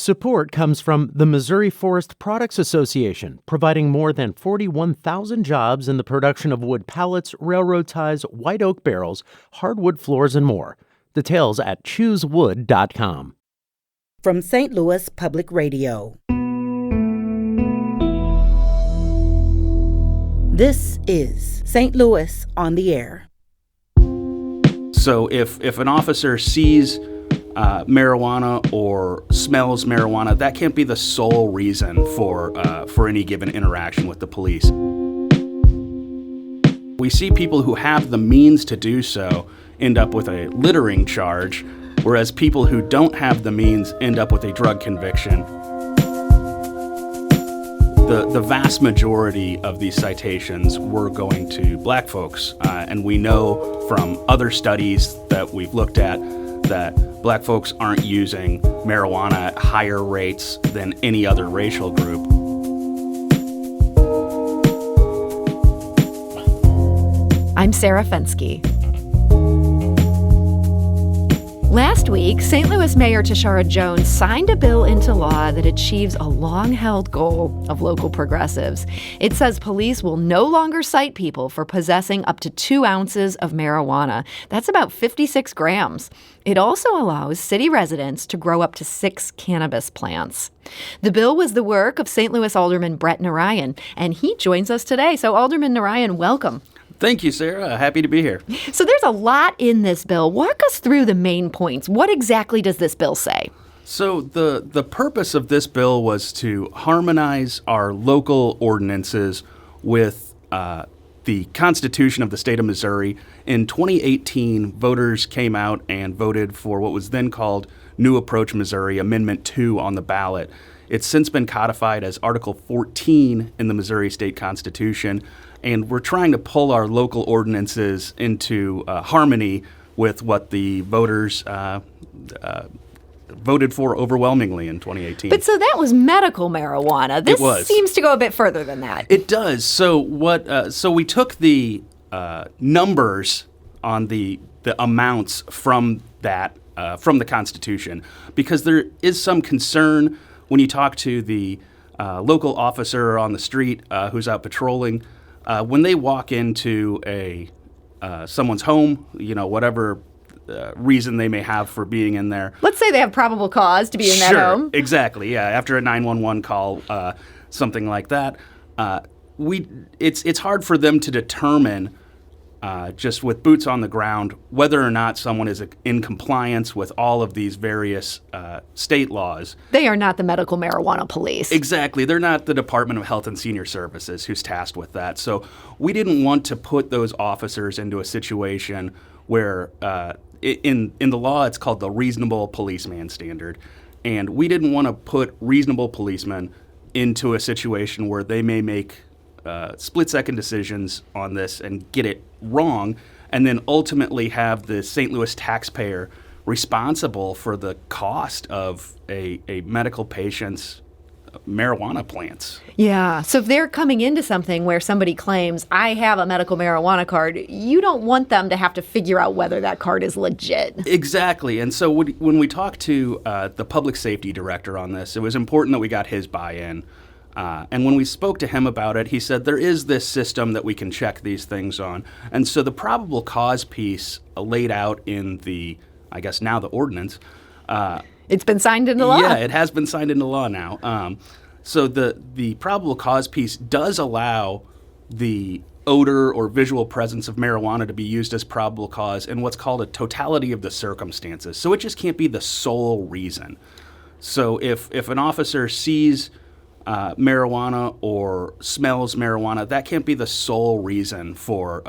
Support comes from the Missouri Forest Products Association, providing more than 41,000 jobs in the production of wood pallets, railroad ties, white oak barrels, hardwood floors, and more. Details at choosewood.com. From St. Louis Public Radio. This is St. Louis on the Air. So if an officer sees marijuana or smells marijuana, that can't be the sole reason for any given interaction with the police. We see people who have the means to do so end up with a littering charge, whereas people who don't have the means end up with a drug conviction. The vast majority of these citations were going to black folks, and we know from other studies that we've looked at that black folks aren't using marijuana at higher rates than any other racial group. I'm Sarah Fensky. Last week, St. Louis Mayor Tishaura Jones signed a bill into law that achieves a long-held goal of local progressives. It says police will no longer cite people for possessing up to 2 ounces of marijuana. That's about 56 grams. It also allows city residents to grow up to 6 cannabis plants. The bill was the work of St. Louis Alderman Bret Narayan, and he joins us today. So, Alderman Narayan, welcome. Thank you, Sarah. Happy to be here. So there's a lot in this bill. Walk us through the main points. What exactly does this bill say? So the purpose of this bill was to harmonize our local ordinances with the Constitution of the state of Missouri. In 2018, voters came out and voted for what was then called New Approach Missouri, Amendment 2 on the ballot. It's since been codified as Article 14 in the Missouri State Constitution, and we're trying to pull our local ordinances into harmony with what the voters voted for overwhelmingly in 2018. But so that was medical marijuana. This seems to go a bit further than that. It does. So so we took the numbers on the amounts from that from the Constitution, because there is some concern when you talk to the local officer on the street who's out patrolling. When they walk into someone's home, whatever reason they may have for being in there. Let's say they have probable cause to be in that home. Exactly. Yeah, after a 911 call, something like that. It's hard for them to determine, just with boots on the ground, whether or not someone is in compliance with all of these various state laws. They are not the medical marijuana police. Exactly. They're not the Department of Health and Senior Services who's tasked with that. So we didn't want to put those officers into a situation where in the law it's called the reasonable policeman standard. And we didn't want to put reasonable policemen into a situation where they may make split-second decisions on this and get it wrong, and then ultimately have the St. Louis taxpayer responsible for the cost of a medical patient's marijuana plants. Yeah. So if they're coming into something where somebody claims, I have a medical marijuana card, you don't want them to have to figure out whether that card is legit. Exactly. And so when we talked to the public safety director on this, it was important that we got his buy-in. And when we spoke to him about it, he said there is this system that we can check these things on. And so the probable cause piece laid out in the, I guess now the ordinance. It's been signed into law. Yeah, it has been signed into law now. So the probable cause piece does allow the odor or visual presence of marijuana to be used as probable cause in what's called a totality of the circumstances. So it just can't be the sole reason. So if an officer sees marijuana or smells marijuana, that can't be the sole reason for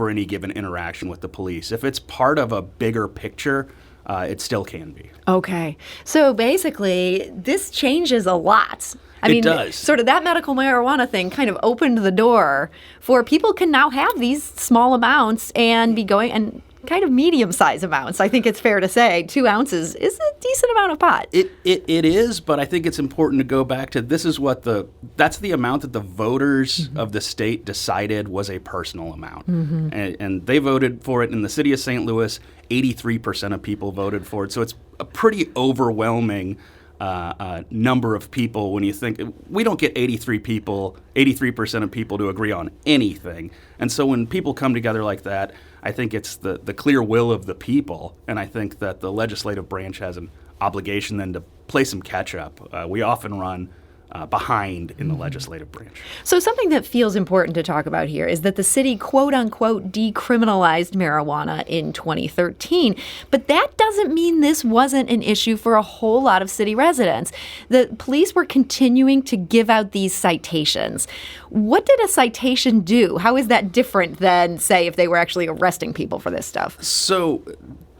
any given interaction with the police. If it's part of a bigger picture, it still can be. Okay. So basically, this changes a lot. It does. Sort of that medical marijuana thing kind of opened the door for people can now have these small amounts and be going and kind of medium-sized amounts. I think it's fair to say 2 ounces is a decent amount of pot. It is, but I think it's important to go back to this is that's the amount that the voters of the state decided was a personal amount. And they voted for it in the city of St. Louis. 83% of people voted for it. So it's a pretty overwhelming number of people when you think we don't get 83% of people to agree on anything. And so when people come together like that, I think it's the clear will of the people. And I think that the legislative branch has an obligation then to play some catch up. We often run behind in the legislative branch. So something that feels important to talk about here is that the city, quote unquote, decriminalized marijuana in 2013. But that doesn't mean this wasn't an issue for a whole lot of city residents. The police were continuing to give out these citations. What did a citation do? How is that different than, say, if they were actually arresting people for this stuff? So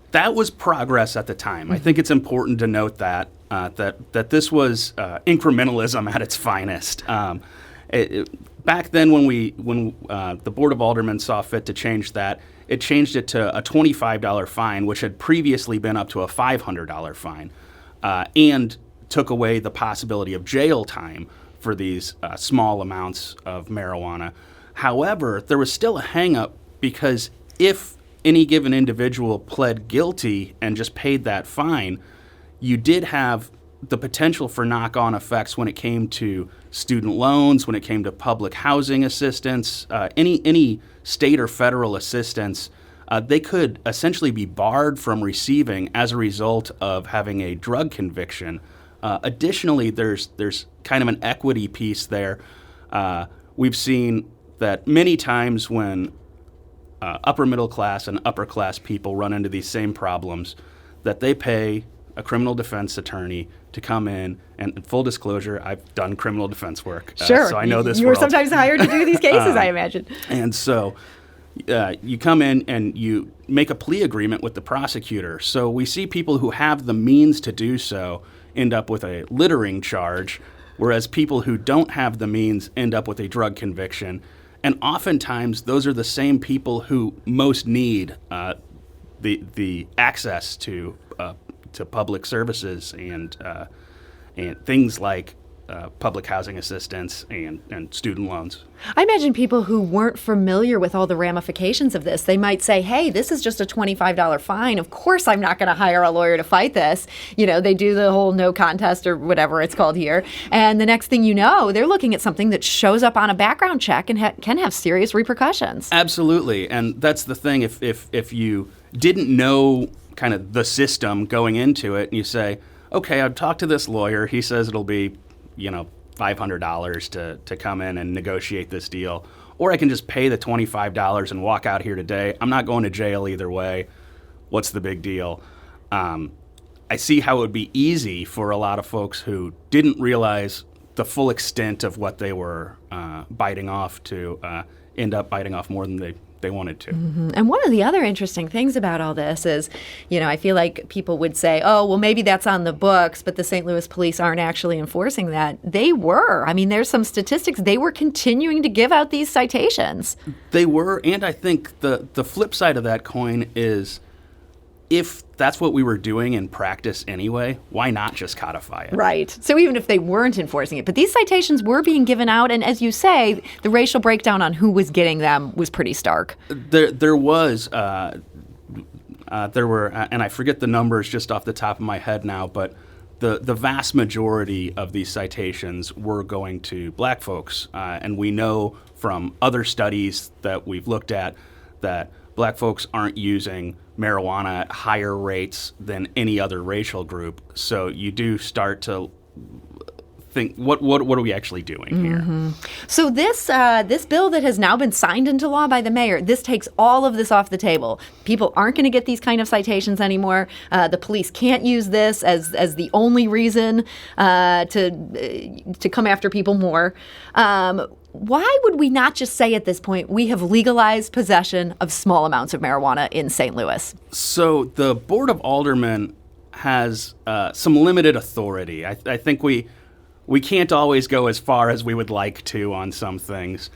that was progress at the time. I think it's important to note that that this was incrementalism at its finest. Back then, when the Board of Aldermen saw fit to change that, it changed it to a $25 fine, which had previously been up to a $500 fine, and took away the possibility of jail time for these small amounts of marijuana. However, there was still a hang-up because if any given individual pled guilty and just paid that fine, you did have the potential for knock-on effects when it came to student loans, when it came to public housing assistance, any state or federal assistance. They could essentially be barred from receiving as a result of having a drug conviction. Additionally, there's kind of an equity piece there. We've seen that many times when upper middle class and upper class people run into these same problems, that they pay a criminal defense attorney to come in, and full disclosure, I've done criminal defense work. Sure. So I know this You world. were sometimes hired to do these cases, I imagine. And so you come in and you make a plea agreement with the prosecutor. So we see people who have the means to do so end up with a littering charge, whereas people who don't have the means end up with a drug conviction. And oftentimes, those are the same people who most need the access to public services and things like public housing assistance and student loans. I imagine people who weren't familiar with all the ramifications of this, they might say, hey, this is just a $25 fine. Of course I'm not going to hire a lawyer to fight this. You know, they do the whole no contest or whatever it's called here. And the next thing you know, they're looking at something that shows up on a background check and can have serious repercussions. Absolutely. And that's the thing. If you didn't know kind of the system going into it and you say, okay, I've talked to this lawyer. He says it'll be $500 to come in and negotiate this deal. Or I can just pay the $25 and walk out here today. I'm not going to jail either way. What's the big deal? I see how it would be easy for a lot of folks who didn't realize the full extent of what they were biting off to end up biting off more than they wanted to. Mm-hmm. And one of the other interesting things about all this is, I feel like people would say, oh, well, maybe that's on the books, but the St. Louis police aren't actually enforcing that. They were. I mean, there's some statistics. They were continuing to give out these citations. They were. And I think the flip side of that coin is if that's what we were doing in practice anyway, why not just codify it? Right. So even if they weren't enforcing it, but these citations were being given out, and as you say, the racial breakdown on who was getting them was pretty stark. There were, and I forget the numbers just off the top of my head now, but the vast majority of these citations were going to black folks, and we know from other studies that we've looked at that black folks aren't using marijuana at higher rates than any other racial group. So you do start to think, what are we actually doing here? So this bill that has now been signed into law by the mayor, this takes all of this off the table. People aren't going to get these kind of citations anymore. The police can't use this as the only reason to come after people more. Why would we not just say at this point we have legalized possession of small amounts of marijuana in St. Louis? So the Board of Aldermen has some limited authority. I think we can't always go as far as we would like to on some things.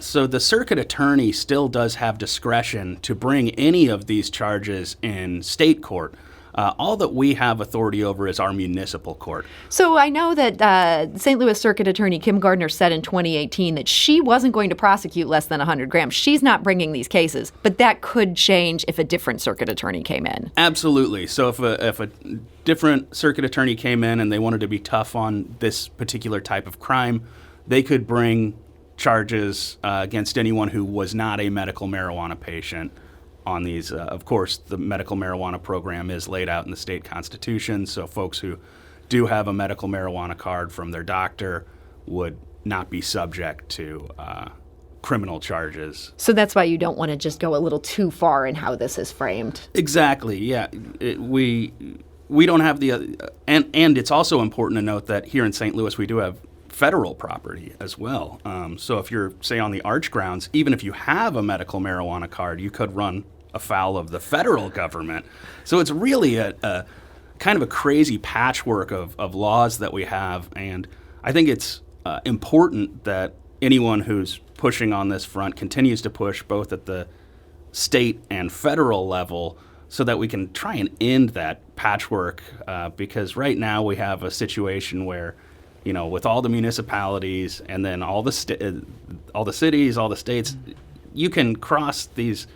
So the circuit attorney still does have discretion to bring any of these charges in state court. All that we have authority over is our municipal court. So I know that St. Louis Circuit Attorney Kim Gardner said in 2018 that she wasn't going to prosecute less than 100 grams. She's not bringing these cases, but that could change if a different circuit attorney came in. Absolutely. So if a different circuit attorney came in and they wanted to be tough on this particular type of crime, they could bring charges against anyone who was not a medical marijuana patient on these. Of course, the medical marijuana program is laid out in the state constitution, so folks who do have a medical marijuana card from their doctor would not be subject to criminal charges. So that's why you don't want to just go a little too far in how this is framed. Exactly, yeah. We don't have the and it's also important to note that here in St. Louis we do have federal property as well. So if you're, say, on the Arch grounds, even if you have a medical marijuana card, you could run afoul of the federal government. So it's really a kind of a crazy patchwork of laws that we have, and I think it's important that anyone who's pushing on this front continues to push both at the state and federal level so that we can try and end that patchwork, because right now we have a situation where, you know, with all the municipalities and then all the cities, all the states, you can cross these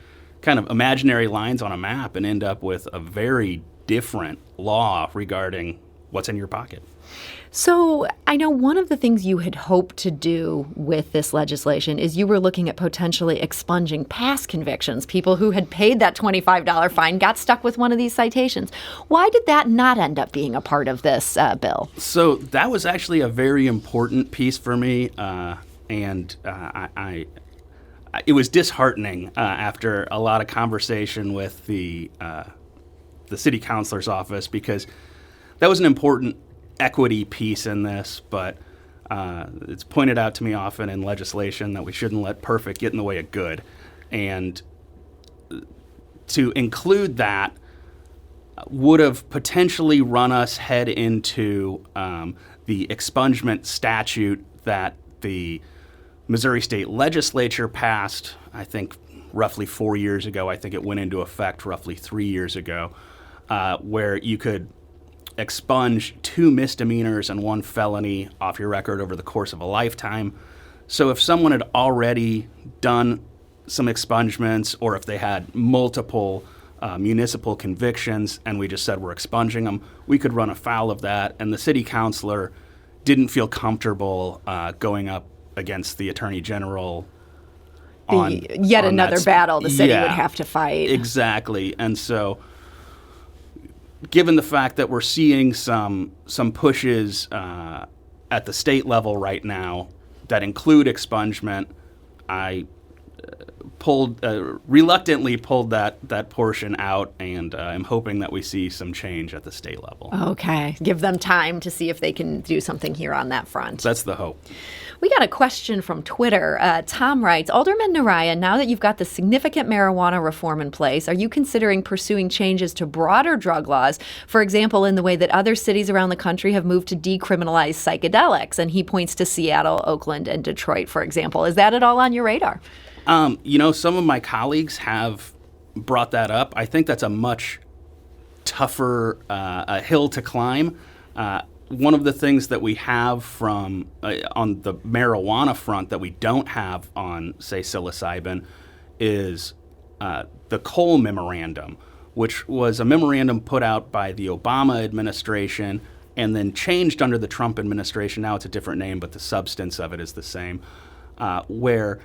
kind of imaginary lines on a map and end up with a very different law regarding what's in your pocket. So I know one of the things you had hoped to do with this legislation is you were looking at potentially expunging past convictions. People who had paid that $25 fine got stuck with one of these citations. Why did that not end up being a part of this bill? So that was actually a very important piece for me, it was disheartening after a lot of conversation with the city councilor's office, because that was an important equity piece in this, but it's pointed out to me often in legislation that we shouldn't let perfect get in the way of good. And to include that would have potentially run us head into the expungement statute that the Missouri State Legislature passed, I think, roughly 4 years ago. I think it went into effect roughly 3 years ago, where you could expunge 2 misdemeanors and 1 felony off your record over the course of a lifetime. So if someone had already done some expungements, or if they had multiple municipal convictions and we just said we're expunging them, we could run afoul of that. And the city councilor didn't feel comfortable going up against the attorney general on another battle the city would have to fight. Exactly. And so given the fact that we're seeing some pushes at the state level right now that include expungement, I reluctantly pulled that portion out, and I'm hoping that we see some change at the state level. Okay. Give them time to see if they can do something here on that front. That's the hope. We got a question from Twitter. Tom writes, Alderman Narayan, now that you've got the significant marijuana reform in place, are you considering pursuing changes to broader drug laws, for example, in the way that other cities around the country have moved to decriminalize psychedelics? And he points to Seattle, Oakland, and Detroit, for example. Is that at all on your radar? Some of my colleagues have brought that up. I think that's a much tougher hill to climb. One of the things that we have from on the marijuana front that we don't have on, say, psilocybin is the Cole Memorandum, which was a memorandum put out by the Obama administration and then changed under the Trump administration. Now it's a different name, but the substance of it is the same, where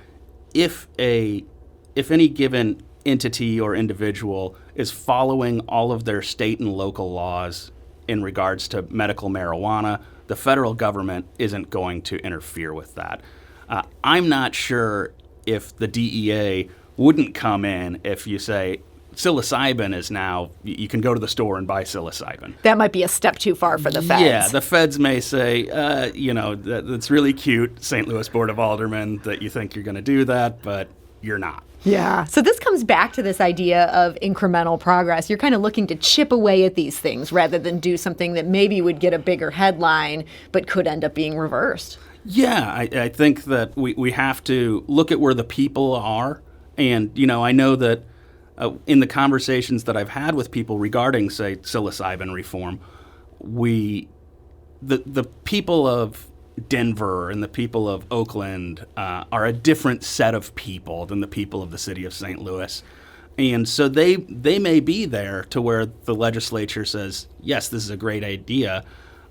if any given entity or individual is following all of their state and local laws in regards to medical marijuana, the federal government isn't going to interfere with that. I'm not sure if the DEA wouldn't come in if you say psilocybin is now, you can go to the store and buy psilocybin. That might be a step too far for the feds. Yeah, the feds may say, that's really cute, St. Louis Board of Aldermen, that you think you're going to do that, but you're not. Yeah. So this comes back to this idea of incremental progress. You're kind of looking to chip away at these things rather than do something that maybe would get a bigger headline but could end up being reversed. Yeah, I think that we have to look at where the people are. And, I know that in the conversations that I've had with people regarding, say, psilocybin reform, the people of Denver and the people of Oakland are a different set of people than the people of the city of St. Louis. And so they may be there to where the legislature says, yes, this is a great idea.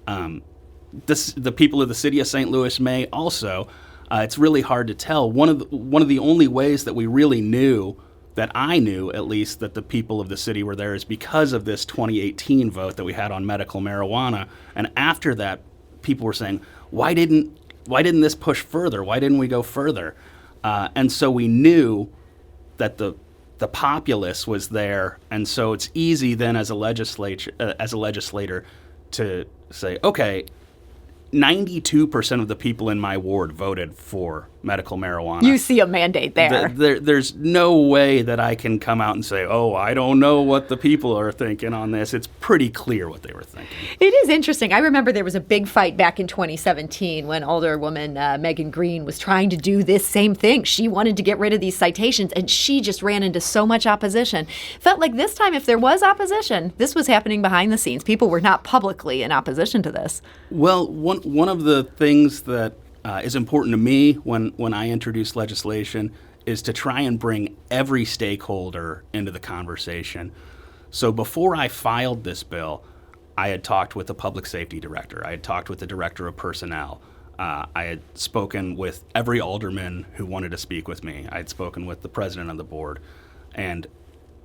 The people of the city of St. Louis may also. It's really hard to tell. One of the only ways that we really knew, that I knew at least, that the people of the city were there is because of this 2018 vote that we had on medical marijuana. And after that, people were saying, why didn't this push further? Why didn't we go further? And so we knew that the populace was there, and so it's easy then as a legislator to say, okay, 92% of the people in my ward voted for medical marijuana. You see a mandate there. There's no way that I can come out and say, oh, I don't know what the people are thinking on this. It's pretty clear what they were thinking. It is interesting. I remember there was a big fight back in 2017 when Alderwoman Megan Green was trying to do this same thing. She wanted to get rid of these citations, and she just ran into so much opposition. Felt like this time, if there was opposition, this was happening behind the scenes. People were not publicly in opposition to this. Well, one of the things that is important to me when I introduce legislation is to try and bring every stakeholder into the conversation. So before I filed this bill, I had talked with the public safety director. I had talked with the director of personnel. I had spoken with every alderman who wanted to speak with me. I had spoken with the president of the board. And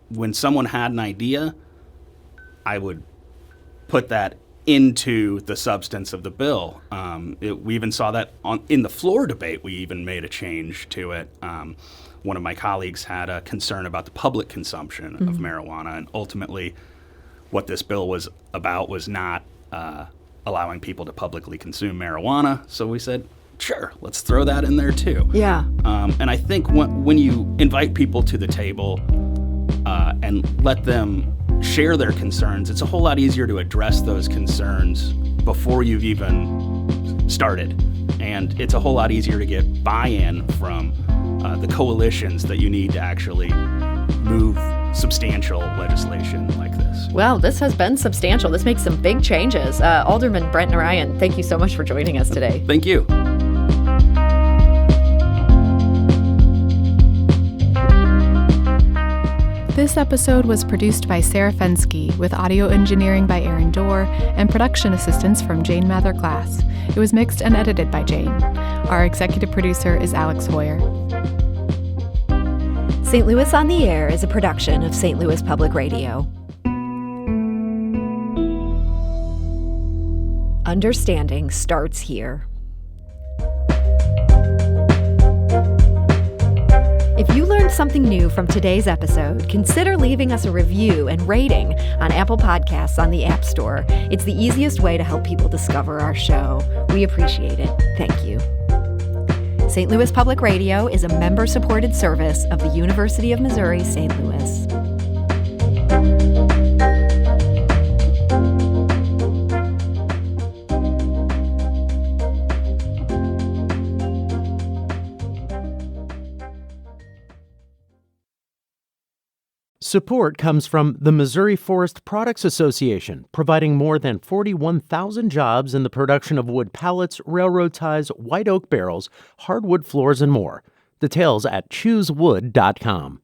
when someone had an idea, I would put that into the substance of the bill. We even saw that in the floor debate. We even made a change to it. One of my colleagues had a concern about the public consumption of marijuana, and ultimately what this bill was about was not allowing people to publicly consume marijuana. So we said, sure, let's throw that in there too. Yeah. And I think when you invite people to the table and let them share their concerns, it's a whole lot easier to address those concerns before you've even started. And it's a whole lot easier to get buy-in from the coalitions that you need to actually move substantial legislation like this. Well, this has been substantial. This makes some big changes. Alderman Bret Narayan, thank you so much for joining us today. Thank you. This episode was produced by Sarah Fensky, with audio engineering by Aaron Dorr and production assistance from Jane Mather-Glass. It was mixed and edited by Jane. Our executive producer is Alex Hoyer. St. Louis on the Air is a production of St. Louis Public Radio. Understanding starts here. If you learned something new from today's episode, consider leaving us a review and rating on Apple Podcasts on the App Store. It's the easiest way to help people discover our show. We appreciate it. Thank you. St. Louis Public Radio is a member-supported service of the University of Missouri, St. Louis. Support comes from the Missouri Forest Products Association, providing more than 41,000 jobs in the production of wood pallets, railroad ties, white oak barrels, hardwood floors, and more. Details at choosewood.com.